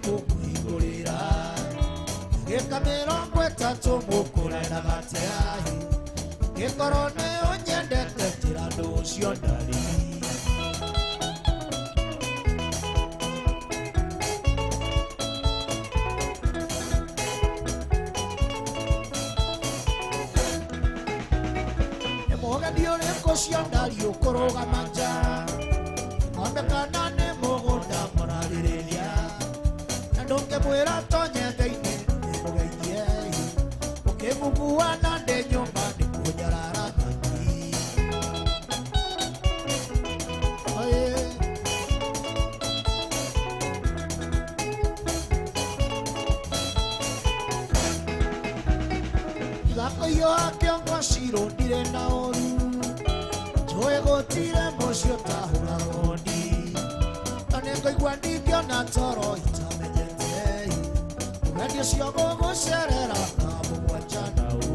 kũmũhingũrĩra gĩka mĩrongo ĩtatũ mũkũrenda gateahi gĩkorwo nĩ ũnyendete njĩra ndũ ũcio ndari nĩmũgeni ũrĩkũ ũcio ndari ũkũrũgama nja ng'ombe kana nĩ mũgũnda mũrarĩrĩria na ndũngĩmwĩra tonye thĩinĩ nĩmũgeirie ũkĩmũkua na ndĩ nyũmba nĩkũnyarara igakoio akĩongo cirũ ndirĩ na ũru njũĩ gũtirĩ mũcio tahũra rodi na nĩngũigua ndingĩona toro itamenyete ũgendi ũcio gũgũcerera na mũgwanja na ũ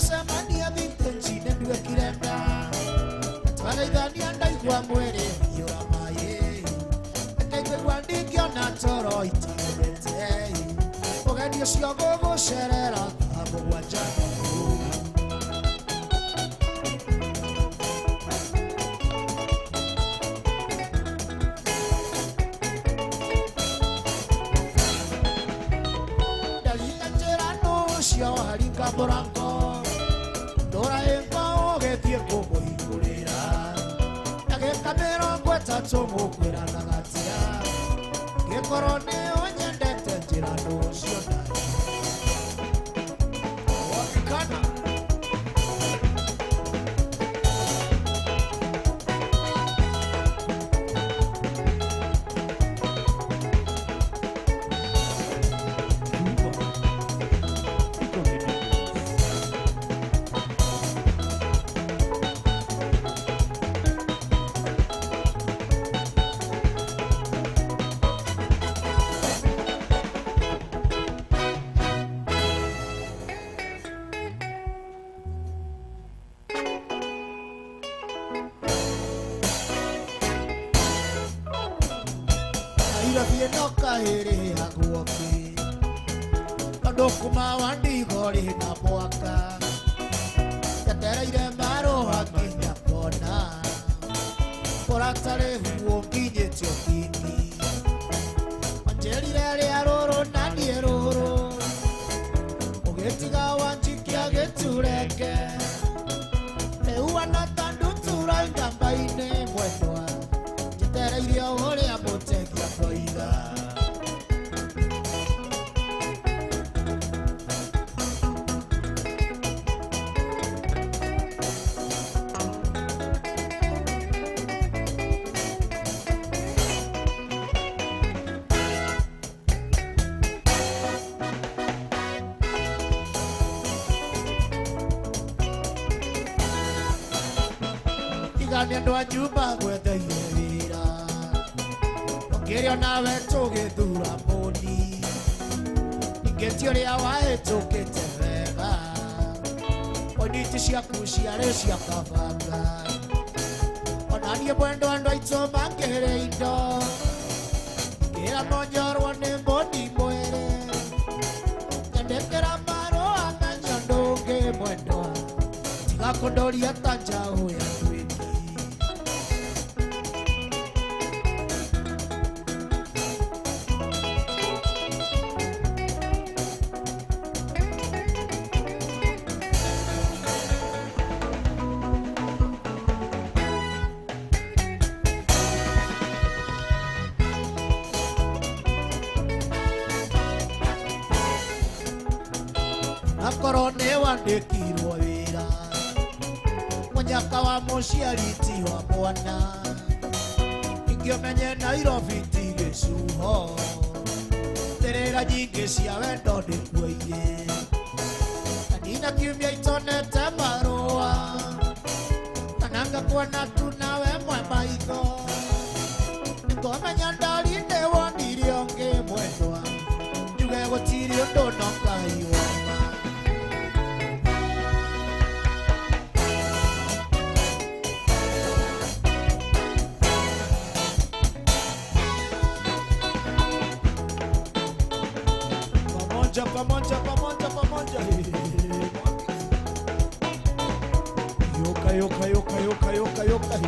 Semania vintage nĩnduĩkire nda twaraithania ndaigua mwĩrĩ hiũra maĩ nĩndaigua ndingĩona toro itamenyete ũgendi ũcio gũgũcerera na mũgwanja ndarita njĩra nũ ũcio haringa mũrango ũgĩthiĩ kũmũhingũrĩra na gĩka mĩrongo ĩtatũ mũkwĩrana gatia gĩkorwo nĩ ũnyendete njĩra ndũ ũcio ndari wakikana Vienoka hiri haguoki Andokuma wandigori na mwaka Yatereire maroha nginya kona Koratare huo nginyĩtio kini Manjerire rĩa rũrũ na niĩ rũrũ Ũgĩtiga wanjikia gĩturenge Rĩuana tandu turainda mbainĩ mwendwa Njĩtereire o ũrĩa mũtegia koiga Igania andũ a nyumba gwetheire wĩra Ũkĩrĩa nawe tũgĩthura mũni Ningĩ ti ũrĩa wahĩtũkĩte wega Oniti ciaku ciarĩ cia kabanga Ona niĩ mwendwa andũ aitũ mangĩrĩ indo Ngĩra monyorwo nĩ mbũndi mwĩrĩ Nyandĩkĩra marũa ng'anya ndũngĩ mwendwa Tiga kũndoria ta njaũ ya ndwĩni Akorwo nĩ wandĩkirwo wĩra Mũnyaka wa mũciari ti wa mwana Ningĩ ũmenye Nairobi ti gĩcuho Nderera nyingĩ cia wendo ndĩkuoire Kanina kiumia itonete marũa Kana ngakuona tu nawe mwe maitho Nĩngũmenya ndari nĩ wonire ũngĩ mwendwa Njuge gũtirĩ ũndũ no Ngai pamoja pamoja pamoja pamoja. Yoka yoka yoka yoka yoka yoka.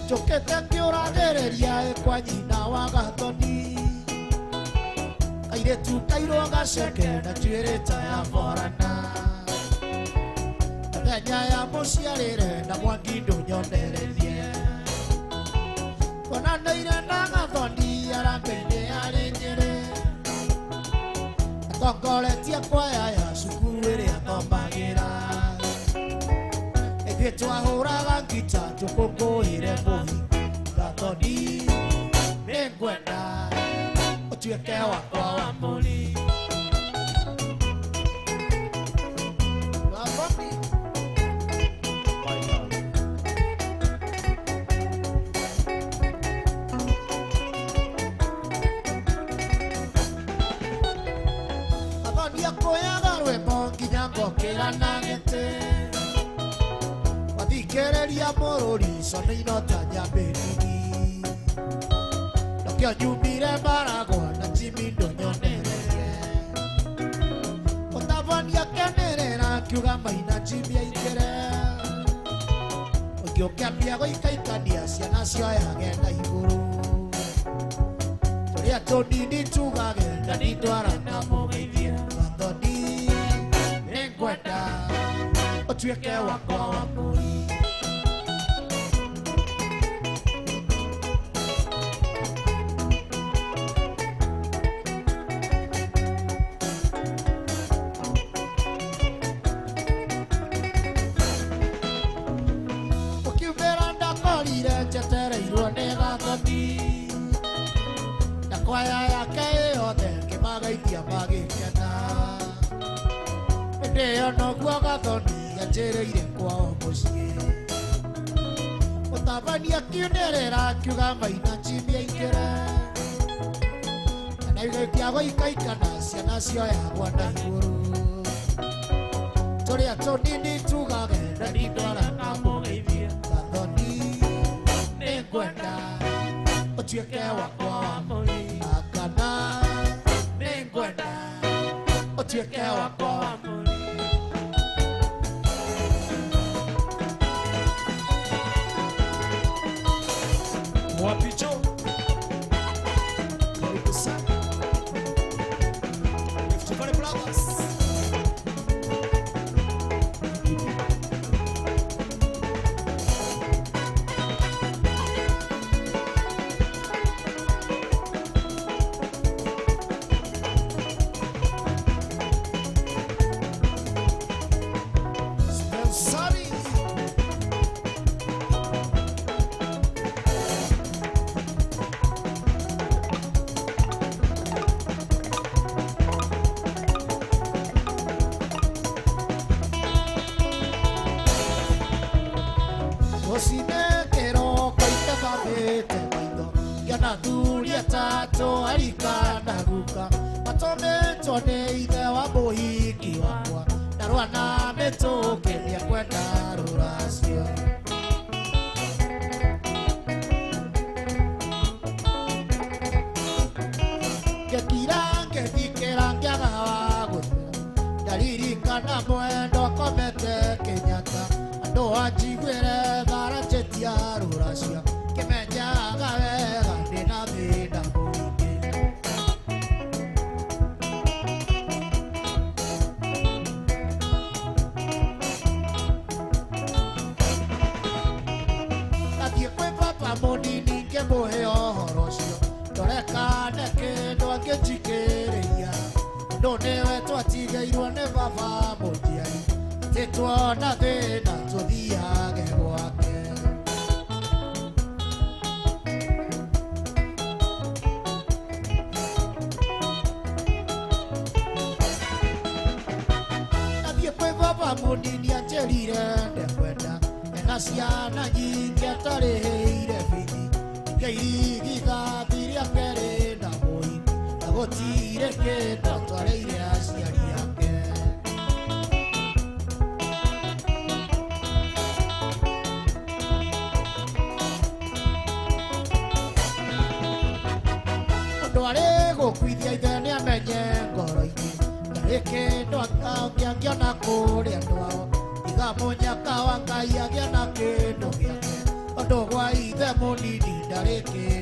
Jokete ngiuragereria kwa nyina wa Gathoni airetu kairwo gaceke na njuĩrĩ ta ya Borana mũthenya ya mũciarĩre na Mwangi ndũnyonererie konanĩire na Gathoni arambĩ-inĩ arĩ Nyĩrĩ atongoretie kwaya ya cukuru ĩrĩa athomagĩra ithuĩ twahũraga ngita tũkũngũĩre mũhingo Gathoni nĩngwenda ũtuĩke wakwa wa mũri Gathoni Gathoni akũyaga rwĩmbo nginya ngokĩra na gĩtĩ wathikĩrĩria mũrũri cone inota nyambĩrĩri nakĩo nyumire Maragwa na Jimmy ndũnyonererie Gathoni akenerera akiuga Maina Jimmy aingĩre ũngĩ ũkĩambia gũikaikania ciana cioyage na igũrũ tũrĩa tũnini tugage Ndani ndwarana mũgeithie Gathoni nĩngwenda ũtuĩke wakwa wa mũri ũkiumĩra ndakorire njetereirwo nĩ Gathoni na kwaya yake yothe ngĩmageithia magĩkena hĩndĩ ĩyo noguo Gathoni anjĩrĩire kwao mũciĩ Gathoni akiunĩrĩra akiuga Maina Jimmy aingĩre na igĩkia gũikaikana ciana cioyagwo na igũrũ tũrĩa tũnini tugage Ndani ndwarana mũgeithie Gathoni nĩngwenda ũtuĩke wakwa wa mũri kana nĩngwenda ũtuĩke wakwa wa mũri Wapicho karibu sana Iftifare Brothers Sorry Osinekero kaitebabĩte maitho ngĩona athuri atatũ arika na guka matũmĩtwo nĩ ithe wa mũhiki wakwa na rwana mĩtũkĩria kwenda rũracio ngĩkira ngĩthikĩra ngĩaga wa gũthera ndaririkana mwendo akomete Kenyatta andũ njiguĩre thara njĩtia rũracia kĩmenyaga wega ndĩna thĩna mũingĩ ngathiĩ kwĩ baba mũnini ngĩmũhe ũhoro ũcio ndũrekane kĩndũ angĩnjikĩrĩria no nĩwe twatigĩirwo nĩ baba mũnjiari tituona thĩna tũthiage gwake ngathiĩ kwĩ baba mũnini anjĩrire ndekwenda ena ciana nyingĩ atarĩhĩire bithi ngĩirigiga thiri ake rĩna mũi na gũtirĩ kĩndũ twarĩire aciari ake ndwarĩ gũkuithia ithe nĩamenye ngoro-inĩ ndarĩ kĩndũ angĩona kũrĩa ndwao tiga mũnyaka wa Ngai agĩa na kĩndũ gĩake ũndũ gwa ithe mũnini ndarĩ kĩndũ